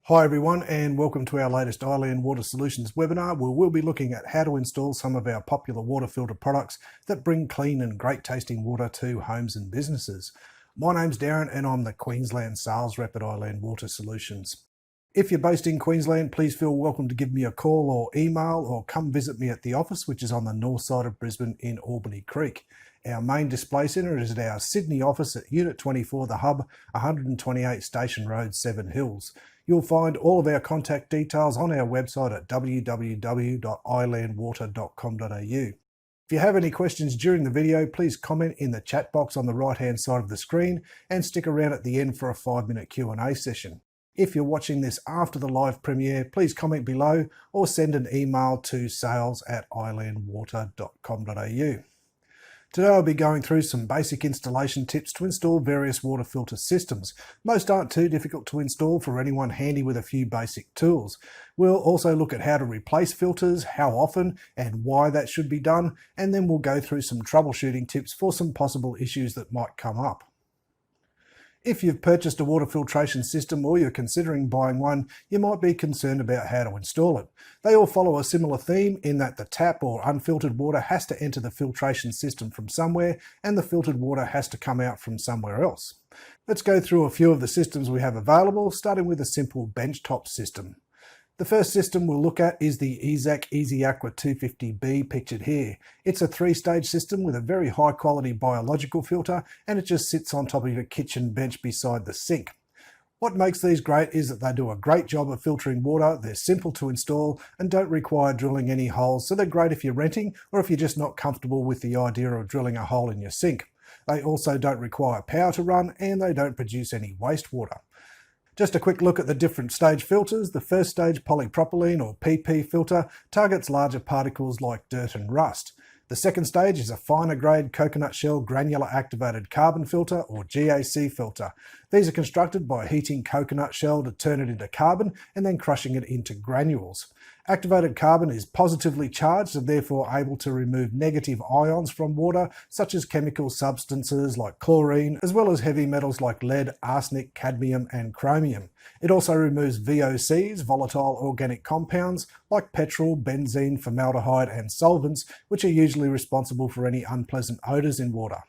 Hi everyone, and welcome to our latest Iland Water Solutions webinar, where we'll be looking at how to install some of our popular water filter products that bring clean and great tasting water to homes and businesses. My name's Darren and I'm the Queensland Sales Rep at Iland Water Solutions. If you're based in Queensland, please feel welcome to give me a call or email or come visit me at the office, which is on the north side of Brisbane in Albany Creek. Our main display centre is at our Sydney office at Unit 24, The Hub, 128 Station Road, Seven Hills. You'll find all of our contact details on our website at www.ilandwater.com.au. If you have any questions during the video, please comment in the chat box on the right hand side of the screen and stick around at the end for a 5-minute Q&A session. If you're watching this after the live premiere, please comment below or send an email to sales@ilandwater.com.au. Today I'll be going through some basic installation tips to install various water filter systems. Most aren't too difficult to install for anyone handy with a few basic tools. We'll also look at how to replace filters, how often and why that should be done, and then we'll go through some troubleshooting tips for some possible issues that might come up. If you've purchased a water filtration system or you're considering buying one, you might be concerned about how to install it. They all follow a similar theme in that the tap or unfiltered water has to enter the filtration system from somewhere and the filtered water has to come out from somewhere else. Let's go through a few of the systems we have available, starting with a simple benchtop system. The first system we'll look at is the EZAC EasyAqua 250B pictured here. It's a 3-stage system with a very high quality biological filter, and it just sits on top of your kitchen bench beside the sink. What makes these great is that they do a great job of filtering water, they're simple to install and don't require drilling any holes, so they're great if you're renting or if you're just not comfortable with the idea of drilling a hole in your sink. They also don't require power to run and they don't produce any wastewater. Just a quick look at the different stage filters. The first stage polypropylene or PP filter targets larger particles like dirt and rust. The second stage is a finer grade coconut shell granular activated carbon filter or GAC filter. These are constructed by heating coconut shell to turn it into carbon and then crushing it into granules. Activated carbon is positively charged and therefore able to remove negative ions from water, such as chemical substances like chlorine, as well as heavy metals like lead, arsenic, cadmium and chromium. It also removes VOCs, volatile organic compounds, like petrol, benzene, formaldehyde and solvents, which are usually responsible for any unpleasant odours in water.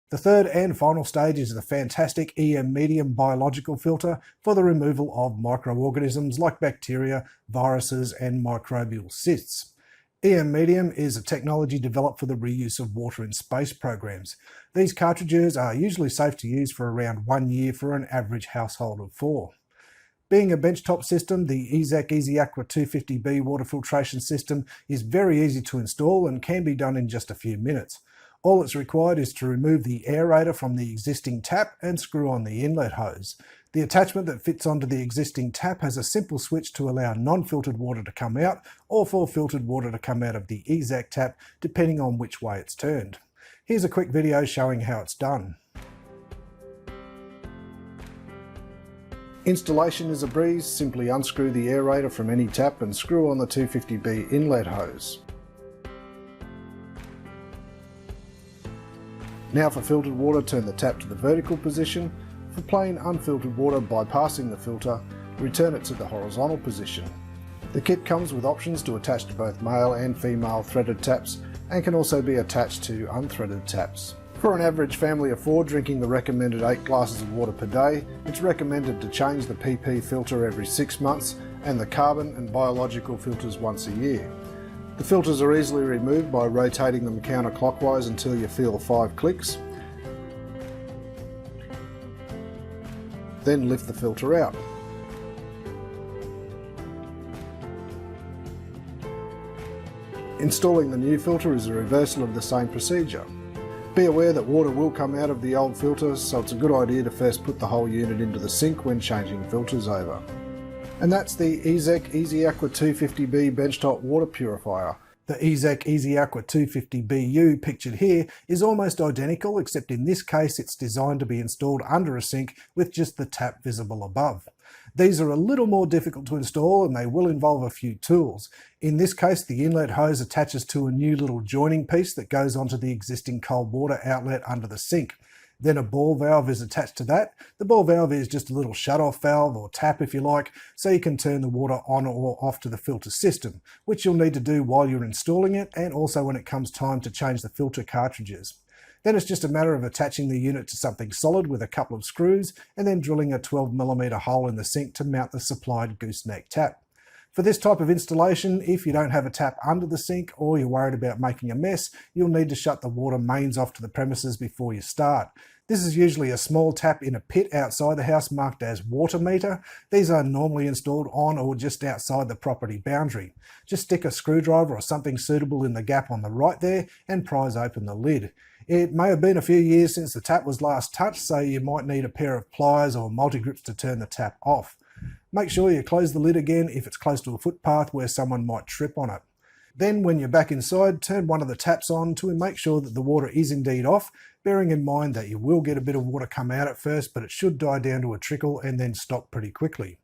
The third and final stage is the fantastic EM Medium biological filter for the removal of microorganisms like bacteria, viruses and microbial cysts. EM Medium is a technology developed for the reuse of water in space programs. These cartridges are usually safe to use for around 1 year for an average household of 4. Being a benchtop system, the EZAC EasyAqua 250B water filtration system is very easy to install and can be done in just a few minutes. All that's required is to remove the aerator from the existing tap and screw on the inlet hose. The attachment that fits onto the existing tap has a simple switch to allow non-filtered water to come out or for filtered water to come out of the EZAC tap, depending on which way it's turned. Here's a quick video showing how it's done. Installation is a breeze. Simply unscrew the aerator from any tap and screw on the 250B inlet hose. Now for filtered water, turn the tap to the vertical position. For plain unfiltered water, bypassing the filter, return it to the horizontal position. The kit comes with options to attach to both male and female threaded taps and can also be attached to unthreaded taps. For an average family of 4 drinking the recommended 8 glasses of water per day, it's recommended to change the PP filter every 6 months and the carbon and biological filters once a year. The filters are easily removed by rotating them counterclockwise until you feel 5 clicks. Then lift the filter out. Installing the new filter is a reversal of the same procedure. Be aware that water will come out of the old filter, so it's a good idea to first put the whole unit into the sink when changing filters over. And that's the EZAC EasyAqua 250B benchtop water purifier. The EZAC EasyAqua 250BU pictured here is almost identical, except in this case it's designed to be installed under a sink with just the tap visible above. These are a little more difficult to install and they will involve a few tools. In this case, the inlet hose attaches to a new little joining piece that goes onto the existing cold water outlet under the sink. Then a ball valve is attached to that. The ball valve is just a little shut-off valve, or tap if you like, so you can turn the water on or off to the filter system, which you'll need to do while you're installing it and also when it comes time to change the filter cartridges. Then it's just a matter of attaching the unit to something solid with a couple of screws and then drilling a 12mm hole in the sink to mount the supplied gooseneck tap. For this type of installation, if you don't have a tap under the sink or you're worried about making a mess, you'll need to shut the water mains off to the premises before you start. This is usually a small tap in a pit outside the house marked as water meter. These are normally installed on or just outside the property boundary. Just stick a screwdriver or something suitable in the gap on the right there and prise open the lid. It may have been a few years since the tap was last touched, so you might need a pair of pliers or multi-grips to turn the tap off. Make sure you close the lid again if it's close to a footpath where someone might trip on it. Then when you're back inside, turn one of the taps on to make sure that the water is indeed off, bearing in mind that you will get a bit of water come out at first, but it should die down to a trickle and then stop pretty quickly.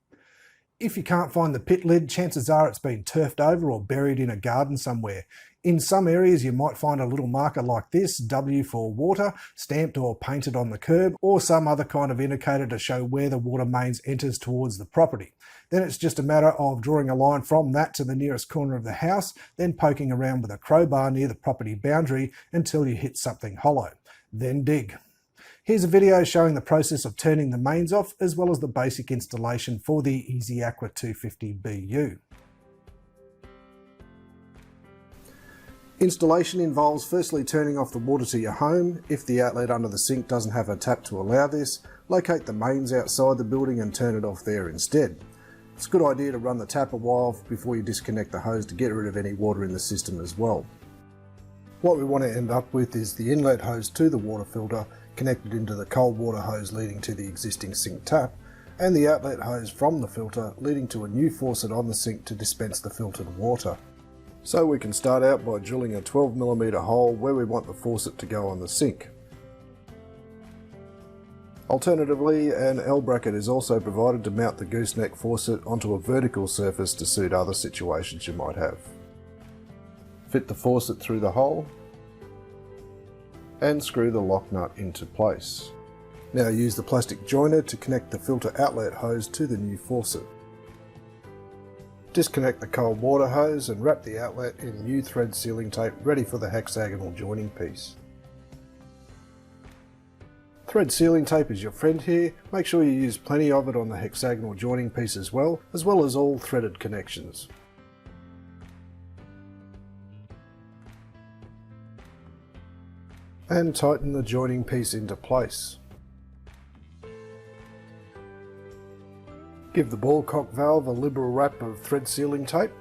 If you can't find the pit lid, chances are it's been turfed over or buried in a garden somewhere. In some areas you might find a little marker like this, W for water, stamped or painted on the curb, or some other kind of indicator to show where the water mains enters towards the property. Then it's just a matter of drawing a line from that to the nearest corner of the house, then poking around with a crowbar near the property boundary until you hit something hollow. Then dig. Here's a video showing the process of turning the mains off, as well as the basic installation for the Easy Aqua 250BU. Installation involves firstly turning off the water to your home. If the outlet under the sink doesn't have a tap to allow this, locate the mains outside the building and turn it off there instead. It's a good idea to run the tap a while before you disconnect the hose to get rid of any water in the system as well. What we want to end up with is the inlet hose to the water filter connected into the cold water hose leading to the existing sink tap, and the outlet hose from the filter leading to a new faucet on the sink to dispense the filtered water. So we can start out by drilling a 12mm hole where we want the faucet to go on the sink. Alternatively, an L bracket is also provided to mount the gooseneck faucet onto a vertical surface to suit other situations you might have. Fit the faucet through the hole and screw the lock nut into place. Now use the plastic joiner to connect the filter outlet hose to the new faucet. Disconnect the cold water hose and wrap the outlet in new thread sealing tape ready for the hexagonal joining piece. Thread sealing tape is your friend here. Make sure you use plenty of it on the hexagonal joining piece as well as all threaded connections. And tighten the joining piece into place. Give the ball cock valve a liberal wrap of thread sealing tape.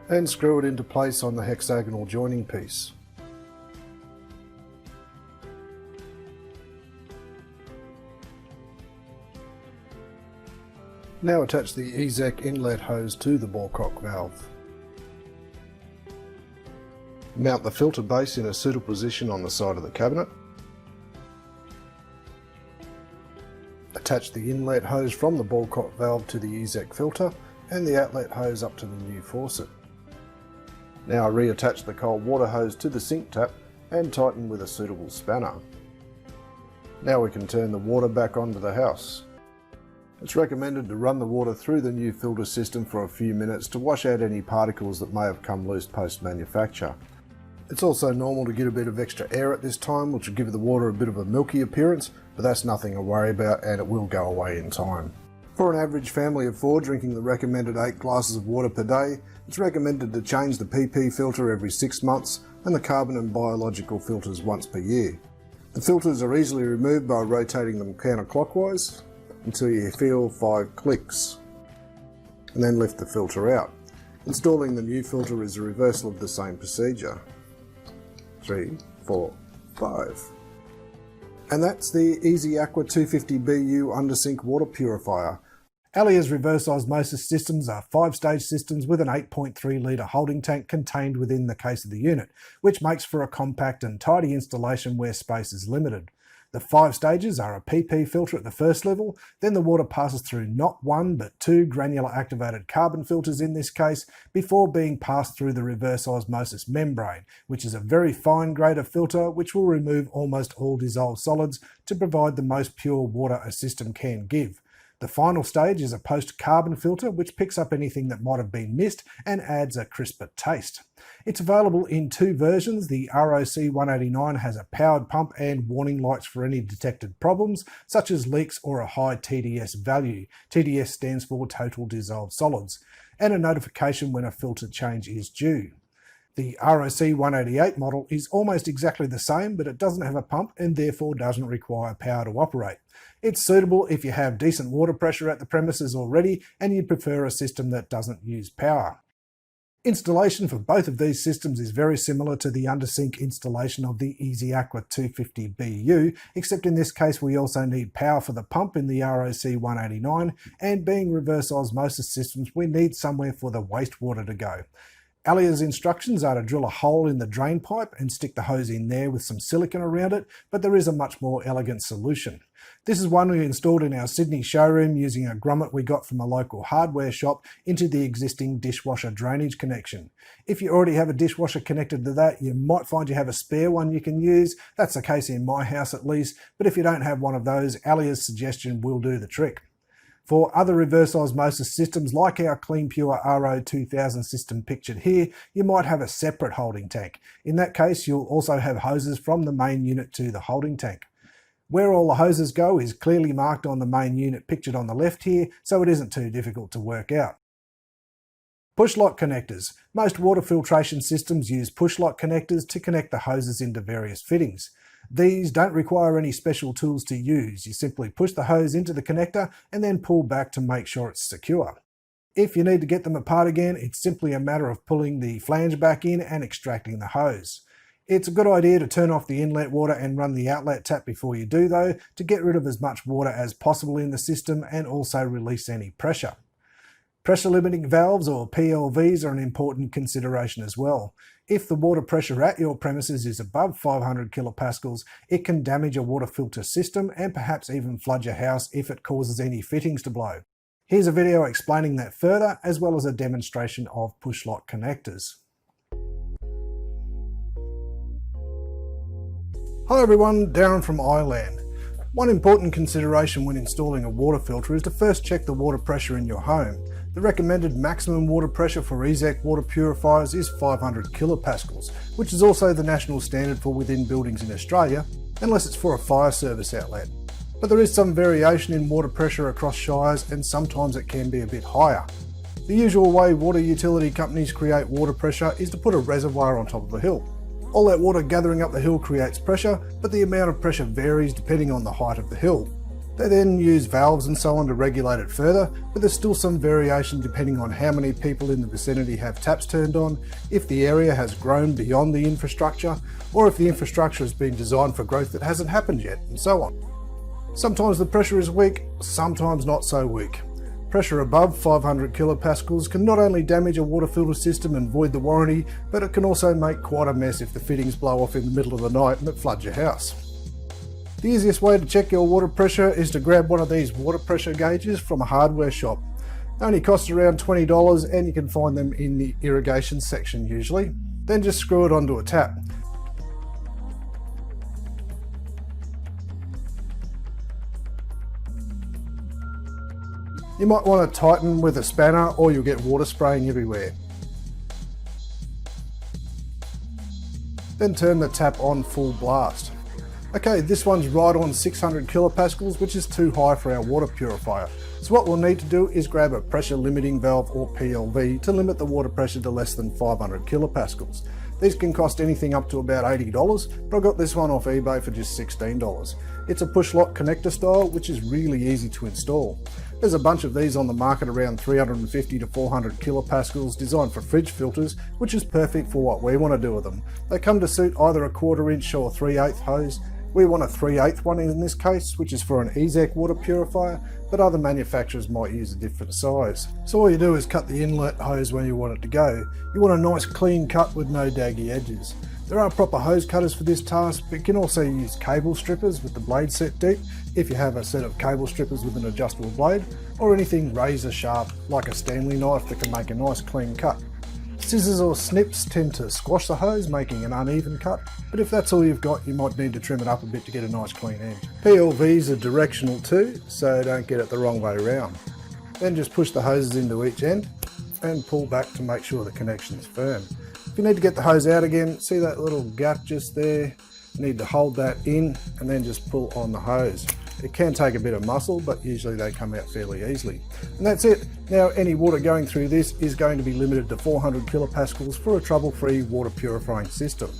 And screw it into place on the hexagonal joining piece. Now attach the EZEC inlet hose to the ball cock valve. Mount the filter base in a suitable position on the side of the cabinet. Attach the inlet hose from the ball cock valve to the EZEC filter and the outlet hose up to the new faucet. Now reattach the cold water hose to the sink tap and tighten with a suitable spanner. Now we can turn the water back onto the house. It's recommended to run the water through the new filter system for a few minutes to wash out any particles that may have come loose post-manufacture. It's also normal to get a bit of extra air at this time, which will give the water a bit of a milky appearance, but that's nothing to worry about and it will go away in time. For an average family of 4 drinking the recommended 8 glasses of water per day, it's recommended to change the PP filter every 6 months and the carbon and biological filters once per year. The filters are easily removed by rotating them counterclockwise until you feel 5 clicks, and then lift the filter out. Installing the new filter is a reversal of the same procedure. 3, 4, 5. And that's the Easy Aqua 250BU under-sink water purifier. Alia's reverse osmosis systems are 5-stage systems with an 8.3 litre holding tank contained within the case of the unit, which makes for a compact and tidy installation where space is limited. The 5 stages are a PP filter at the first level, then the water passes through not 1 but 2 granular activated carbon filters in this case, before being passed through the reverse osmosis membrane, which is a very fine grade of filter which will remove almost all dissolved solids to provide the most pure water a system can give. The final stage is a post-carbon filter which picks up anything that might have been missed and adds a crisper taste. It's available in 2 versions. The ROC 189 has a powered pump and warning lights for any detected problems, such as leaks or a high TDS value. TDS stands for total dissolved solids, and a notification when a filter change is due. The ROC 188 model is almost exactly the same, but it doesn't have a pump and therefore doesn't require power to operate. It's suitable if you have decent water pressure at the premises already and you'd prefer a system that doesn't use power. Installation for both of these systems is very similar to the under-sink installation of the Easy Aqua 250BU, except in this case we also need power for the pump in the ROC 189, and being reverse osmosis systems we need somewhere for the wastewater to go. Alia's instructions are to drill a hole in the drain pipe and stick the hose in there with some silicone around it, but there is a much more elegant solution. This is one we installed in our Sydney showroom using a grommet we got from a local hardware shop into the existing dishwasher drainage connection. If you already have a dishwasher connected to that, you might find you have a spare one you can use. That's the case in my house at least, but if you don't have one of those, Alia's suggestion will do the trick. For other reverse osmosis systems like our CleanPure RO2000 system pictured here, you might have a separate holding tank. In that case, you'll also have hoses from the main unit to the holding tank. Where all the hoses go is clearly marked on the main unit pictured on the left here, so it isn't too difficult to work out. Push lock connectors. Most water filtration systems use push lock connectors to connect the hoses into various fittings. These don't require any special tools to use. You simply push the hose into the connector and then pull back to make sure it's secure. If you need to get them apart again, it's simply a matter of pulling the flange back in and extracting the hose. It's a good idea to turn off the inlet water and run the outlet tap before you do though, to get rid of as much water as possible in the system and also release any pressure. Pressure limiting valves or PLVs are an important consideration as well. If the water pressure at your premises is above 500 kilopascals, it can damage a water filter system and perhaps even flood your house if it causes any fittings to blow. Here's a video explaining that further, as well as a demonstration of push lock connectors. Hi everyone, Darren from iLand. One important consideration when installing a water filter is to first check the water pressure in your home. The recommended maximum water pressure for EZAC water purifiers is 500 kilopascals, which is also the national standard for within buildings in Australia, unless it's for a fire service outlet. But there is some variation in water pressure across shires and sometimes it can be a bit higher. The usual way water utility companies create water pressure is to put a reservoir on top of a hill. All that water gathering up the hill creates pressure, but the amount of pressure varies depending on the height of the hill. They then use valves and so on to regulate it further, but there's still some variation depending on how many people in the vicinity have taps turned on, if the area has grown beyond the infrastructure, or if the infrastructure has been designed for growth that hasn't happened yet, and so on. Sometimes the pressure is weak, sometimes not so weak. Pressure above 500 kilopascals can not only damage a water filter system and void the warranty, but it can also make quite a mess if the fittings blow off in the middle of the night and it floods your house. The easiest way to check your water pressure is to grab one of these water pressure gauges from a hardware shop. They only cost around $20 and you can find them in the irrigation section usually. Then just screw it onto a tap. You might want to tighten with a spanner or you'll get water spraying everywhere. Then turn the tap on full blast. Okay, this one's right on 600 kilopascals, which is too high for our water purifier. So what we'll need to do is grab a pressure limiting valve or PLV to limit the water pressure to less than 500 kilopascals. These can cost anything up to about $80, but I got this one off eBay for just $16. It's a push lock connector style, which is really easy to install. There's a bunch of these on the market around 350 to 400 kilopascals designed for fridge filters, which is perfect for what we want to do with them. They come to suit either a 1/4 inch or 3/8 hose. We want a 3/8 one in this case, which is for an EZAC water purifier, but other manufacturers might use a different size. So all you do is cut the inlet hose where you want it to go. You want a nice clean cut with no daggy edges. There are proper hose cutters for this task, but you can also use cable strippers with the blade set deep if you have a set of cable strippers with an adjustable blade, or anything razor sharp like a Stanley knife that can make a nice clean cut. Scissors or snips tend to squash the hose, making an uneven cut, but if that's all you've got, you might need to trim it up a bit to get a nice clean end. PLVs are directional too, so don't get it the wrong way around. Then just push the hoses into each end and pull back to make sure the connection is firm. If you need to get the hose out again, see that little gap just there? You need to hold that in and then just pull on the hose. It can take a bit of muscle, but usually they come out fairly easily. And that's it. Now any water going through this is going to be limited to 400 kilopascals for a trouble-free water purifying system.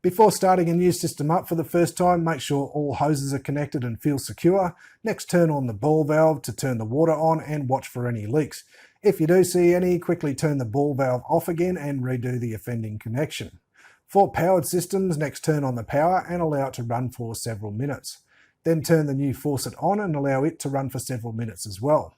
Before starting a new system up for the first time, make sure all hoses are connected and feel secure. Next, turn on the ball valve to turn the water on and watch for any leaks. If you do see any, quickly turn the ball valve off again and redo the offending connection. For powered systems, next turn on the power and allow it to run for several minutes. Then turn the new faucet on and allow it to run for several minutes as well.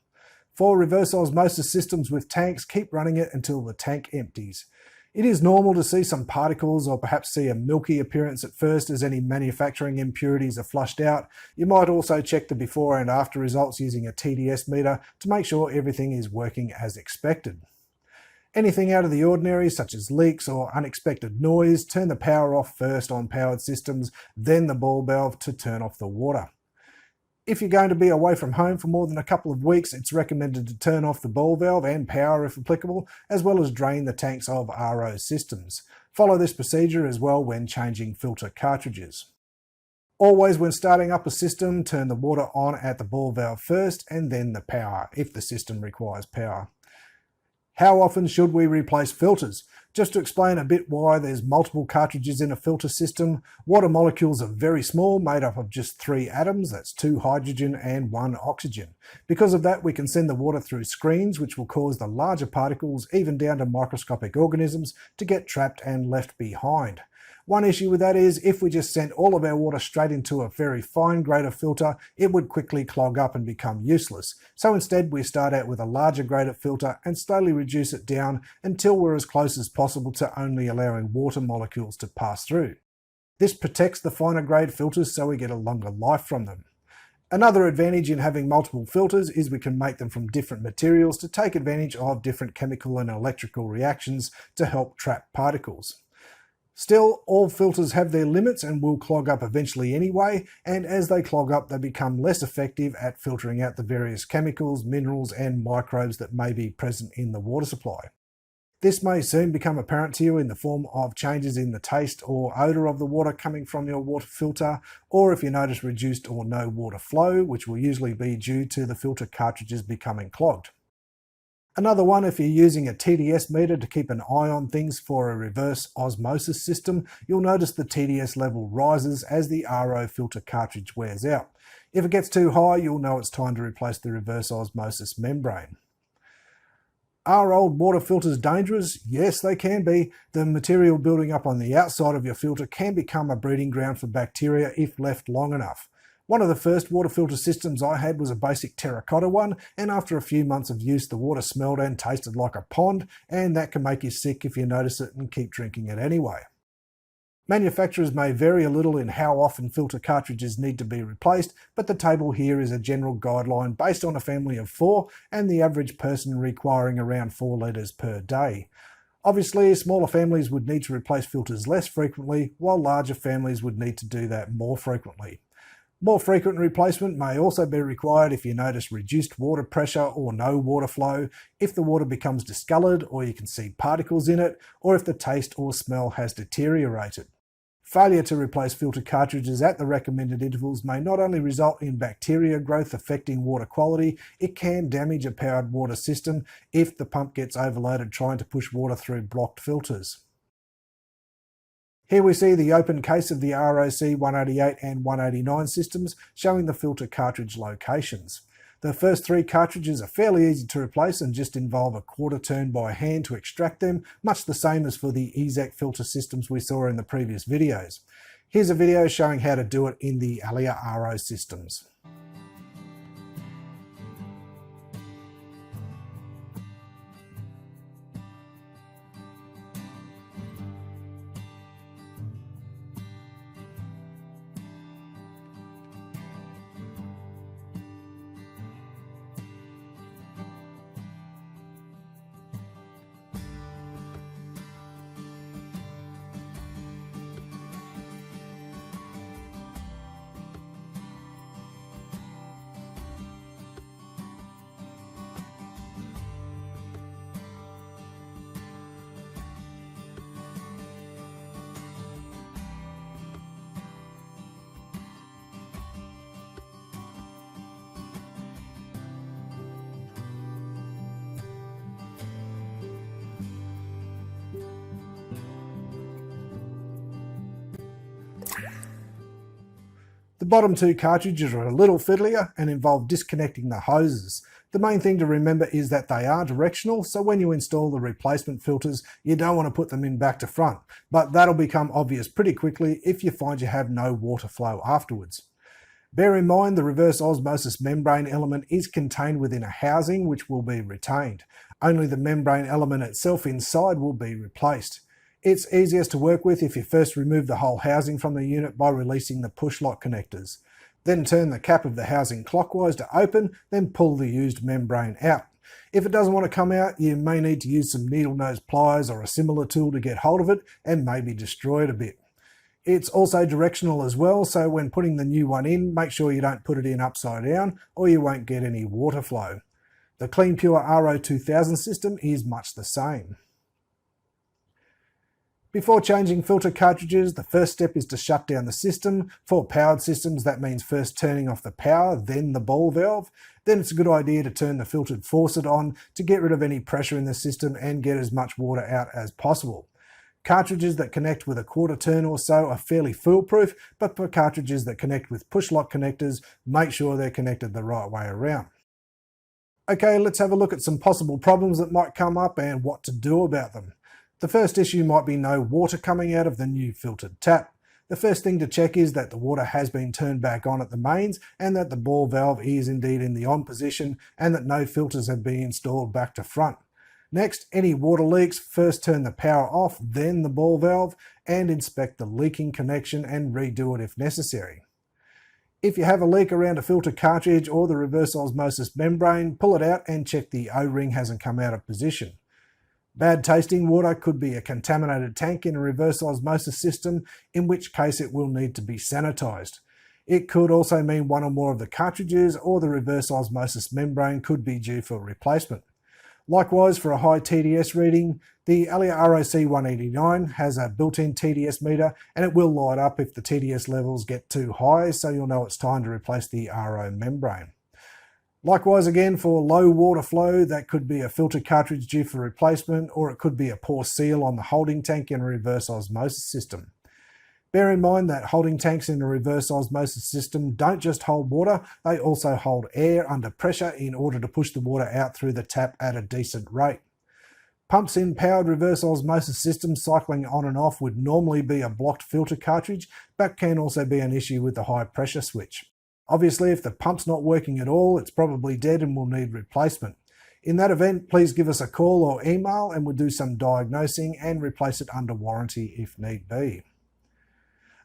For reverse osmosis systems with tanks, keep running it until the tank empties. It is normal to see some particles or perhaps see a milky appearance at first as any manufacturing impurities are flushed out. You might also check the before and after results using a TDS meter to make sure everything is working as expected. Anything out of the ordinary, such as leaks or unexpected noise, turn the power off first on powered systems, then the ball valve to turn off the water. If you're going to be away from home for more than a couple of weeks, it's recommended to turn off the ball valve and power if applicable, as well as drain the tanks of RO systems. Follow this procedure as well when changing filter cartridges. Always when starting up a system, turn the water on at the ball valve first and then the power, if the system requires power. How often should we replace filters? Just to explain a bit why there's multiple cartridges in a filter system, water molecules are very small, made up of just 3 atoms, that's 2 hydrogen and 1 oxygen. Because of that, we can send the water through screens, which will cause the larger particles, even down to microscopic organisms, to get trapped and left behind. One issue with that is if we just sent all of our water straight into a very fine grade of filter, it would quickly clog up and become useless. So instead we start out with a larger grade of filter and slowly reduce it down until we're as close as possible to only allowing water molecules to pass through. This protects the finer grade filters so we get a longer life from them. Another advantage in having multiple filters is we can make them from different materials to take advantage of different chemical and electrical reactions to help trap particles. Still, all filters have their limits and will clog up eventually anyway, and as they clog up they become less effective at filtering out the various chemicals, minerals and microbes that may be present in the water supply. This may soon become apparent to you in the form of changes in the taste or odour of the water coming from your water filter, or if you notice reduced or no water flow, which will usually be due to the filter cartridges becoming clogged. Another one, if you're using a TDS meter to keep an eye on things for a reverse osmosis system, you'll notice the TDS level rises as the RO filter cartridge wears out. If it gets too high, you'll know it's time to replace the reverse osmosis membrane. Are old water filters dangerous? Yes, they can be. The material building up on the outside of your filter can become a breeding ground for bacteria if left long enough. One of the first water filter systems I had was a basic terracotta one, and after a few months of use the water smelled and tasted like a pond, and that can make you sick if you notice it and keep drinking it anyway. Manufacturers may vary a little in how often filter cartridges need to be replaced, but the table here is a general guideline based on a family of 4 and the average person requiring around 4 litres per day. Obviously, smaller families would need to replace filters less frequently, while larger families would need to do that more frequently. More frequent replacement may also be required if you notice reduced water pressure or no water flow, if the water becomes discoloured or you can see particles in it, or if the taste or smell has deteriorated. Failure to replace filter cartridges at the recommended intervals may not only result in bacteria growth affecting water quality, it can damage a powered water system if the pump gets overloaded trying to push water through blocked filters. Here we see the open case of the ROC 188 and 189 systems showing the filter cartridge locations. The first 3 cartridges are fairly easy to replace and just involve a quarter turn by hand to extract them, much the same as for the EZAC filter systems we saw in the previous videos. Here's a video showing how to do it in the Alia RO systems. The bottom two cartridges are a little fiddlier and involve disconnecting the hoses. The main thing to remember is that they are directional, so when you install the replacement filters, you don't want to put them in back to front, but that'll become obvious pretty quickly if you find you have no water flow afterwards. Bear in mind the reverse osmosis membrane element is contained within a housing which will be retained. Only the membrane element itself inside will be replaced. It's easiest to work with if you first remove the whole housing from the unit by releasing the push lock connectors. Then turn the cap of the housing clockwise to open, then pull the used membrane out. If it doesn't want to come out, you may need to use some needle nose pliers or a similar tool to get hold of it and maybe destroy it a bit. It's also directional as well, so when putting the new one in, make sure you don't put it in upside down or you won't get any water flow. The CleanPure RO2000 system is much the same. Before changing filter cartridges, the first step is to shut down the system. For powered systems, that means first turning off the power, then the ball valve. Then it's a good idea to turn the filtered faucet on to get rid of any pressure in the system and get as much water out as possible. Cartridges that connect with a quarter turn or so are fairly foolproof, but for cartridges that connect with push lock connectors, make sure they're connected the right way around. Okay, let's have a look at some possible problems that might come up and what to do about them. The first issue might be no water coming out of the new filtered tap. The first thing to check is that the water has been turned back on at the mains and that the ball valve is indeed in the on position and that no filters have been installed back to front. Next, any water leaks, first turn the power off, then the ball valve, and inspect the leaking connection and redo it if necessary. If you have a leak around a filter cartridge or the reverse osmosis membrane, pull it out and check the O-ring hasn't come out of position. Bad tasting water could be a contaminated tank in a reverse osmosis system, in which case it will need to be sanitized. It could also mean one or more of the cartridges or the reverse osmosis membrane could be due for replacement. Likewise, for a high TDS reading, the Alia ROC189 has a built-in TDS meter and it will light up if the TDS levels get too high, so you'll know it's time to replace the RO membrane. Likewise again, for low water flow, that could be a filter cartridge due for replacement, or it could be a poor seal on the holding tank in a reverse osmosis system. Bear in mind that holding tanks in a reverse osmosis system don't just hold water, they also hold air under pressure in order to push the water out through the tap at a decent rate. Pumps in powered reverse osmosis systems cycling on and off would normally be a blocked filter cartridge, but can also be an issue with the high pressure switch. Obviously, if the pump's not working at all, it's probably dead and will need replacement. In that event, please give us a call or email and we'll do some diagnosing and replace it under warranty if need be.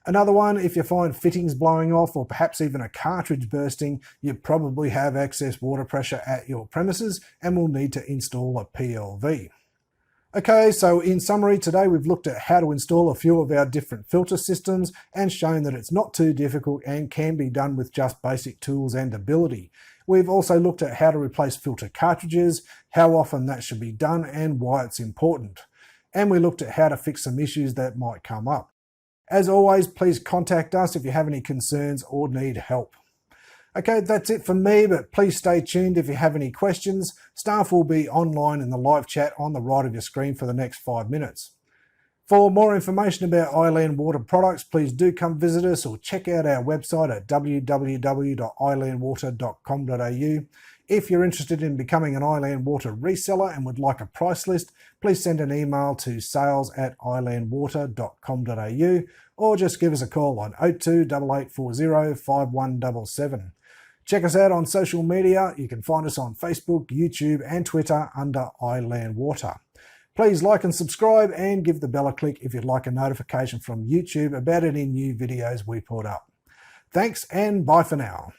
Another one, if you find fittings blowing off or perhaps even a cartridge bursting, you probably have excess water pressure at your premises and will need to install a PLV. Okay, so in summary, today we've looked at how to install a few of our different filter systems and shown that it's not too difficult and can be done with just basic tools and ability. We've also looked at how to replace filter cartridges, how often that should be done and why it's important. And we looked at how to fix some issues that might come up. As always, please contact us if you have any concerns or need help. Okay, that's it from me, but please stay tuned if you have any questions. Staff will be online in the live chat on the right of your screen for the next 5 minutes. For more information about Iland Water products, please do come visit us or check out our website at www.ilandwater.com.au. If you're interested in becoming an Iland Water reseller and would like a price list, please send an email to sales@ilandwater.com.au or just give us a call on 02 8840 5177. Check us out on social media. You can find us on Facebook, YouTube and Twitter under Iland Water. Please like and subscribe and give the bell a click if you'd like a notification from YouTube about any new videos we put up. Thanks and bye for now.